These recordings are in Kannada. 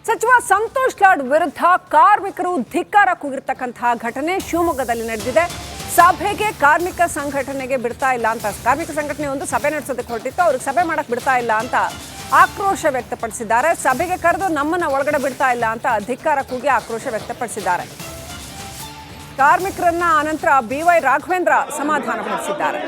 ಸಚಿವ ಸಂತೋಷ್ ಲಾಡ್ ವಿರುದ್ಧ ಕಾರ್ಮಿಕರು ಧಿಕ್ಕಾರ ಕೂಗಿರ್ತಕ್ಕಂತಹ ಘಟನೆ ಶಿವಮೊಗ್ಗದಲ್ಲಿ ನಡೆದಿದೆ. ಸಭೆಗೆ ಕಾರ್ಮಿಕ ಸಂಘಟನೆಗೆ ಬಿಡ್ತಾ ಇಲ್ಲ ಅಂತ ಕಾರ್ಮಿಕ ಸಂಘಟನೆ ಒಂದು ಸಭೆ ನಡೆಸೋದಕ್ಕೆ ಹೊರಟಿತ್ತು. ಅವ್ರಿಗೆ ಸಭೆ ಮಾಡಕ್ ಬಿಡ್ತಾ ಇಲ್ಲ ಅಂತ ಆಕ್ರೋಶ ವ್ಯಕ್ತಪಡಿಸಿದ್ದಾರೆ. ಸಭೆಗೆ ಕರೆದು ನಮ್ಮನ್ನ ಒಳಗಡೆ ಬಿಡ್ತಾ ಇಲ್ಲ ಅಂತ ಧಿಕ್ಕಾರ ಕೂಗಿ ಆಕ್ರೋಶ ವ್ಯಕ್ತಪಡಿಸಿದ್ದಾರೆ. ಕಾರ್ಮಿಕರನ್ನ ಅನಂತರ BY ರಾಘವೇಂದ್ರ ಸಮಾಧಾನ ಪಡಿಸಿದ್ದಾರೆ.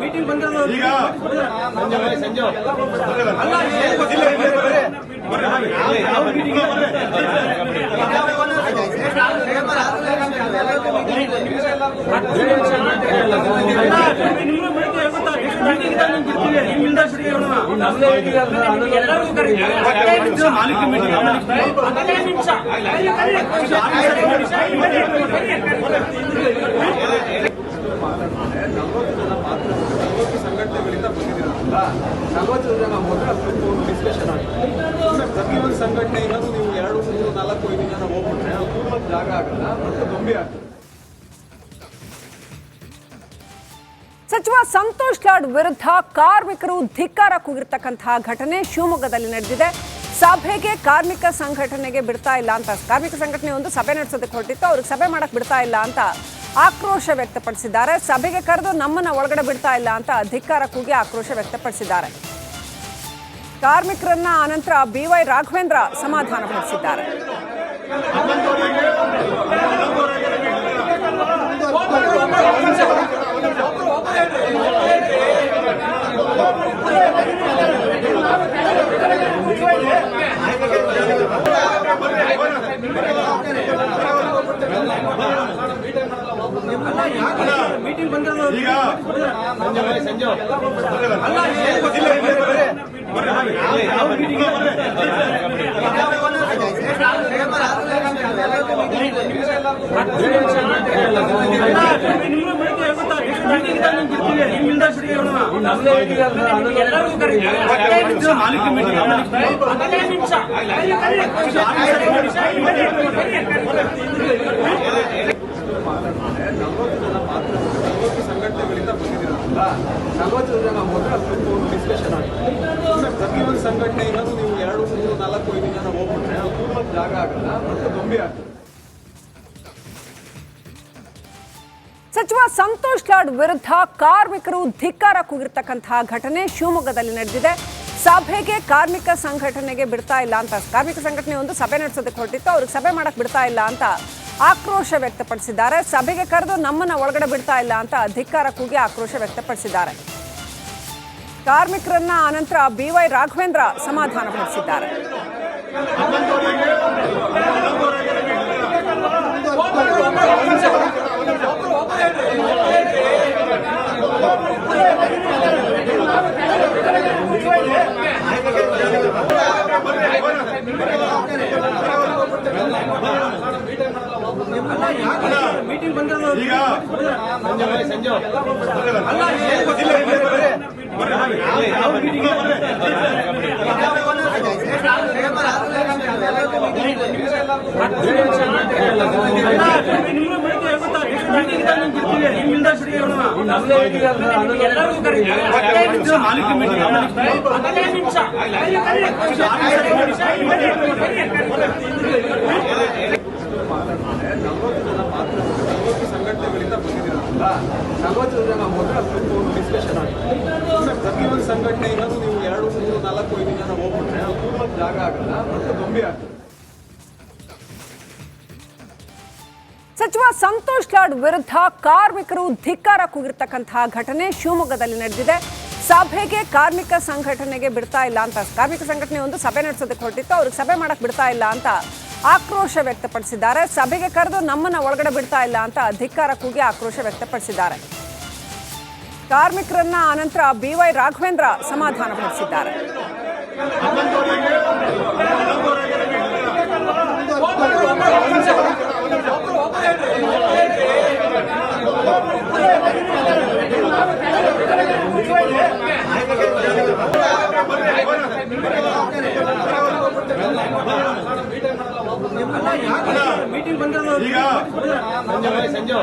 ಮೀಟಿಂಗ್ ಬಂದಿರೋದು ಈಗ ಸಂಜೆ ಸಂಘಟನೆಗಳಿಂದ ಬಂದಿದ್ದೀರಲ್ಲ, 40 ಜನ ಹೋದ್ರೆ ಅದಕ್ಕೆ ಒಂದು ಡಿಸ್ಕಷನ್ ಆಗುತ್ತೆ. ಪ್ರತಿಯೊಂದು ಸಂಘಟನೆಯಿಂದ ನೀವು 2, 3, 4, 5 ಜನ ಹೋಗ್ಬಿಟ್ರೆ ಅದು ತುಂಬ ಜಾಗ ಆಗಲ್ಲ ಮತ್ತು ಗೊಂಬೆ ಆಗ್ತದೆ. ಸಚಿವ ಸಂತೋಷ್ ಲಾಡ್ ವಿರುದ್ಧ ಕಾರ್ಮಿಕರು ಧಿಕ್ಕಾರ ಕೂಗಿರ್ತಕ್ಕಂತಹ ಘಟನೆ ಶಿವಮೊಗ್ಗದಲ್ಲಿ ನಡೆದಿದೆ. ಸಭೆಗೆ ಕಾರ್ಮಿಕ ಸಂಘಟನೆಗೆ ಬಿಡ್ತಾ ಇಲ್ಲ ಅಂತ ಕಾರ್ಮಿಕ ಸಂಘಟನೆ ಒಂದು ಸಭೆ ನಡೆಸೋದಕ್ಕೆ ಹೊರಟಿತ್ತು. ಅವ್ರಿಗೆ ಸಭೆ ಮಾಡಕ್ ಬಿಡ್ತಾ ಇಲ್ಲ ಅಂತ ಆಕ್ರೋಶ ವ್ಯಕ್ತಪಡಿಸಿದ್ದಾರೆ. ಸಭೆಗೆ ಕರೆದು ನಮ್ಮನ್ನ ಒಳಗಡೆ ಬಿಡ್ತಾ ಇಲ್ಲ ಅಂತ ಧಿಕ್ಕಾರ ಕೂಗಿ ಆಕ್ರೋಶ ವ್ಯಕ್ತಪಡಿಸಿದ್ದಾರೆ. ಕಾರ್ಮಿಕರನ್ನ ಅನಂತರ BY ರಾಘವೇಂದ್ರ ಸಮಾಧಾನ ಪಡಿಸಿದ್ದಾರೆ. ಮೀಟಿಂಗ್ ಬಂದಿರೋದು ಈಗ ಸಂಜೆ ಸಂಘಟನೆಗಳಿಂದ ಬಂದಿದ್ದೀರಲ್ಲ, 40 ಜನ ಹೋದ್ರೆ ಅದಕ್ಕೆ ಒಂದು ಡಿಸ್ಕಷನ್ ಆಗುತ್ತೆ. ಪ್ರತಿಯೊಂದು ಸಂಘಟನೆಯಿಂದ ನೀವು 2, 3, 4, 5 ಜನ ಹೋಗ್ಬಿಟ್ರೆ ಅದು ತುಂಬ ಜಾಗ ಆಗಲ್ಲ ಮತ್ತು ಗೊಂಬೆ ಆಗ್ತದೆ. ಸಚಿವ ಸಂತೋಷ್ ಲಾಡ್ ವಿರುದ್ಧ ಕಾರ್ಮಿಕರು ಧಿಕ್ಕಾರ ಕೂಗಿರ್ತಕ್ಕಂತಹ ಘಟನೆ ಶಿವಮೊಗ್ಗದಲ್ಲಿ ನಡೆದಿದೆ. ಸಭೆಗೆ ಕಾರ್ಮಿಕ ಸಂಘಟನೆಗೆ ಬಿಡ್ತಾ ಇಲ್ಲ ಅಂತ ಕಾರ್ಮಿಕ ಸಂಘಟನೆ ಒಂದು ಸಭೆ ನಡೆಸೋದಕ್ಕೆ ಹೊರಟಿತ್ತು. ಅವ್ರಿಗೆ ಸಭೆ ಮಾಡಕ್ ಬಿಡ್ತಾ ಇಲ್ಲ ಅಂತ ಆಕ್ರೋಶ ವ್ಯಕ್ತಪಡಿಸಿದ್ದಾರೆ. ಸಭೆಗೆ ಕರೆದು ನಮ್ಮನ್ನ ಒಳಗಡೆ ಬಿಡ್ತಾ ಇಲ್ಲ ಅಂತ ಧಿಕ್ಕಾರ ಕೂಗಿ ಆಕ್ರೋಶ ವ್ಯಕ್ತಪಡಿಸಿದ್ದಾರೆ. ಕಾರ್ಮಿಕರನ್ನ ಅನಂತರ BY ರಾಘವೇಂದ್ರ ಸಮಾಧಾನ ಪಡಿಸಿದ್ದಾರೆ. ಮೀಟಿಂಗ್ ಬಂದಿರೋದು ಈಗ ಸಂಜೆ ಸಂಘಟನೆಗಳಿಂದ ಬಂದಿದ್ದೀರಲ್ಲ, 40 ಜನ ಹೋದ್ರೆ ಅದಕ್ಕೆ ಒಂದು ಡಿಸ್ಕಷನ್ ಆಗುತ್ತೆ. ಪ್ರತಿಯೊಂದು ಸಂಘಟನೆಯಿಂದ ನೀವು 2, 3, 4, 5 ಜನ ಹೋಗ್ಬಿಟ್ರೆ ಅದು ತುಂಬ ಜಾಗ ಆಗಲ್ಲ ಮತ್ತು ಗೊಂಬೆ ಆಗ್ತದೆ. ಸಚಿವ ಸಂತೋಷ್ ಲಾಡ್ ವಿರುದ್ಧ ಕಾರ್ಮಿಕರು ಧಿಕ್ಕಾರ ಕೂಗಿರ್ತಕ್ಕಂತಹ ಘಟನೆ ಶಿವಮೊಗ್ಗದಲ್ಲಿ ನಡೆದಿದೆ. ಸಭೆಗೆ ಕಾರ್ಮಿಕ ಸಂಘಟನೆಗೆ ಬಿಡ್ತಾ ಇಲ್ಲ ಅಂತ ಕಾರ್ಮಿಕ ಸಂಘಟನೆ ಒಂದು ಸಭೆ ನಡೆಸೋದಕ್ಕೆ ಹೊರಟಿತ್ತು. ಅವ್ರಿಗೆ ಸಭೆ ಮಾಡಕ್ ಬಿಡ್ತಾ ಇಲ್ಲ ಅಂತ ಆಕ್ರೋಶ ವ್ಯಕ್ತಪಡಿಸಿದ್ದಾರೆ. ಸಭೆಗೆ ಕರೆದು ನಮ್ಮನ್ನ ಒಳಗಡೆ ಬಿಡ್ತಾ ಇಲ್ಲ ಅಂತ ಧಿಕ್ಕಾರ ಕೂಗಿ ಆಕ್ರೋಶ ವ್ಯಕ್ತಪಡಿಸಿದ್ದಾರೆ. ಕಾರ್ಮಿಕರನ್ನ ಅನಂತರ BY ರಾಘವೇಂದ್ರ ಸಮಾಧಾನ ಪಡಿಸಿದ್ದಾರೆ. ಮೀಟಿಂಗ್ ಬಂದಿರೋದು ಈಗ ಸಂಜೆ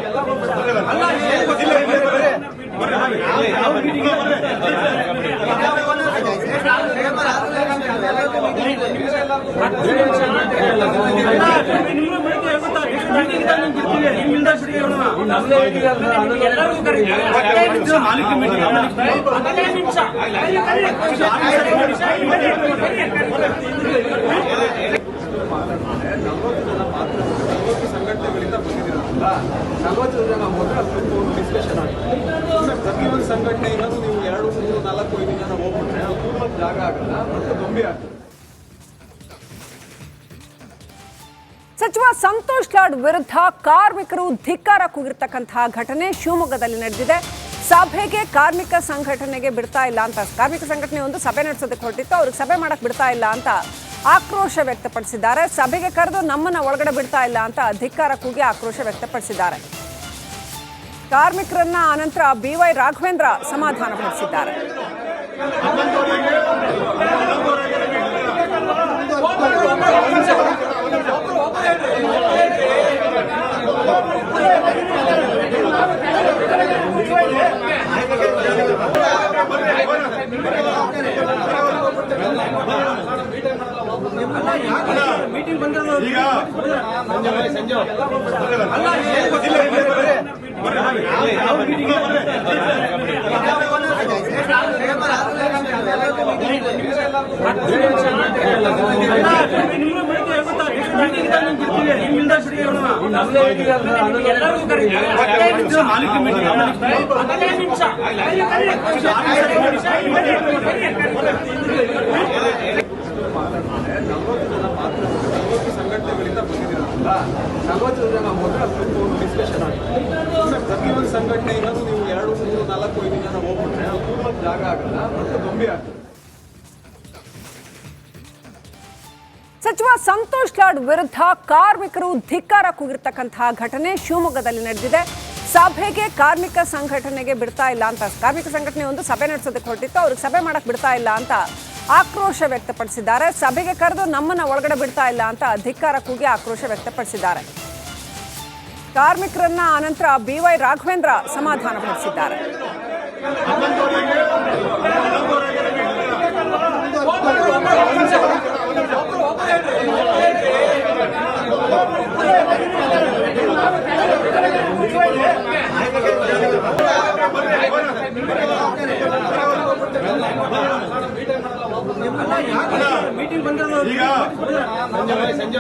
ಸಂಘಟನೆಗಳಿಂದ ಬಂದಿದ್ದೀರಲ್ಲ 40 ಜನ ಹೋದ್ರೆ ಅದಕ್ಕೆ ಒಂದು ಡಿಸ್ಕಷನ್ ಆಗುತ್ತೆ. ಪ್ರತಿ ಒಂದು ಸಂಘಟನೆಯಿಂದಲೂ ನೀವು 2, 3, 4, 5 ಜನ ಹೋಗ್ಬಿಟ್ರೆ ಅದು ಕೂರ್ಲಕ್ಕೆ ಜಾಗ ಆಗಲ್ಲ ಮತ್ತು ಗೊಂಬೆ ಆಗ್ತದೆ. ಸಚಿವ ಸಂತೋಷ್ ಲಾಡ್ ವಿರುದ್ಧ ಕಾರ್ಮಿಕರು ಧಿಕ್ಕಾರ ಕೂಗಿರ್ತಕ್ಕಂತಹ ಘಟನೆ ಶಿವಮೊಗ್ಗದಲ್ಲಿ ನಡೆದಿದೆ. ಸಭೆಗೆ ಕಾರ್ಮಿಕ ಸಂಘಟನೆಗೆ ಬಿಡ್ತಾ ಇಲ್ಲ ಅಂತ ಕಾರ್ಮಿಕ ಸಂಘಟನೆ ಒಂದು ಸಭೆ ನಡೆಸೋದಕ್ಕೆ ಹೊರಟಿತ್ತು. ಅವ್ರಿಗೆ ಸಭೆ ಮಾಡಕ್ ಬಿಡ್ತಾ ಇಲ್ಲ ಅಂತ ಆಕ್ರೋಶ ವ್ಯಕ್ತಪಡಿಸಿದ್ದಾರೆ. ಸಭೆಗೆ ಕರೆದು ನಮ್ಮನ್ನ ಒಳಗಡೆ ಬಿಡ್ತಾ ಇಲ್ಲ ಅಂತ ಧಿಕ್ಕಾರ ಕೂಗಿ ಆಕ್ರೋಶ ವ್ಯಕ್ತಪಡಿಸಿದ್ದಾರೆ. ಕಾರ್ಮಿಕರನ್ನ ಅನಂತರ BY ರಾಘವೇಂದ್ರ ಸಮಾಧಾನ ಪಡಿಸಿದ್ದಾರೆ. ಮೀಟಿಂಗ್ ಬಂದಿರೋದು ಈಗ ಸಂಜೆ ಸಂಘಟನೆಗಳಿಂದ ಬಂದಿದ್ದೀರಲ್ಲ 40 ಜನ ಹೋದ್ರೆ ಅದಕ್ಕೆ ಒಂದು ಡಿಸ್ಕಷನ್ ಆಗುತ್ತೆ. ಪ್ರತಿ ಒಂದು ಸಂಘಟನೆಯಿಂದಲೂ ನೀವು 2, 3, 4, 5 ಜನ ಹೋಗ್ಬಿಟ್ರೆ ಅದು ಕೂರ್ಲಕ್ಕೆ ಜಾಗ ಆಗಲ್ಲ ಮತ್ತು ಗೊಂಬೆ ಆಗ್ತದೆ. ಸಚಿವ ಸಂತೋಷ್ ಲಾಡ್ ವಿರುದ್ಧ ಕಾರ್ಮಿಕರು ಧಿಕ್ಕಾರ ಕೂಗಿರ್ತಕ್ಕಂತಹ ಘಟನೆ ಶಿವಮೊಗ್ಗದಲ್ಲಿ ನಡೆದಿದೆ. ಸಭೆಗೆ ಕಾರ್ಮಿಕ ಸಂಘಟನೆಗೆ ಬಿಡ್ತಾ ಇಲ್ಲ ಅಂತ ಕಾರ್ಮಿಕ ಸಂಘಟನೆ ಒಂದು ಸಭೆ ನಡೆಸೋದಕ್ಕೆ ಹೊರಟಿತ್ತು. ಅವ್ರಿಗೆ ಸಭೆ ಮಾಡಕ್ ಬಿಡ್ತಾ ಇಲ್ಲ ಅಂತ ಆಕ್ರೋಶ ವ್ಯಕ್ತಪಡಿಸಿದ್ದಾರೆ. ಸಭೆಗೆ ಕರೆದು ನಮ್ಮನ್ನ ಒಳಗಡೆ ಬಿಡ್ತಾ ಇಲ್ಲ ಅಂತ ಧಿಕ್ಕಾರ ಕೂಗಿ ಆಕ್ರೋಶ ವ್ಯಕ್ತಪಡಿಸಿದ್ದಾರೆ. ಕಾರ್ಮಿಕರನ್ನ ಅನಂತರ BY ರಾಘವೇಂದ್ರ ಸಮಾಧಾನ ಪಡಿಸಿದ್ದಾರೆ. ಮೀಟಿಂಗ್ ಬಂದಿರೋದು ಈಗ ಸಂಜೆ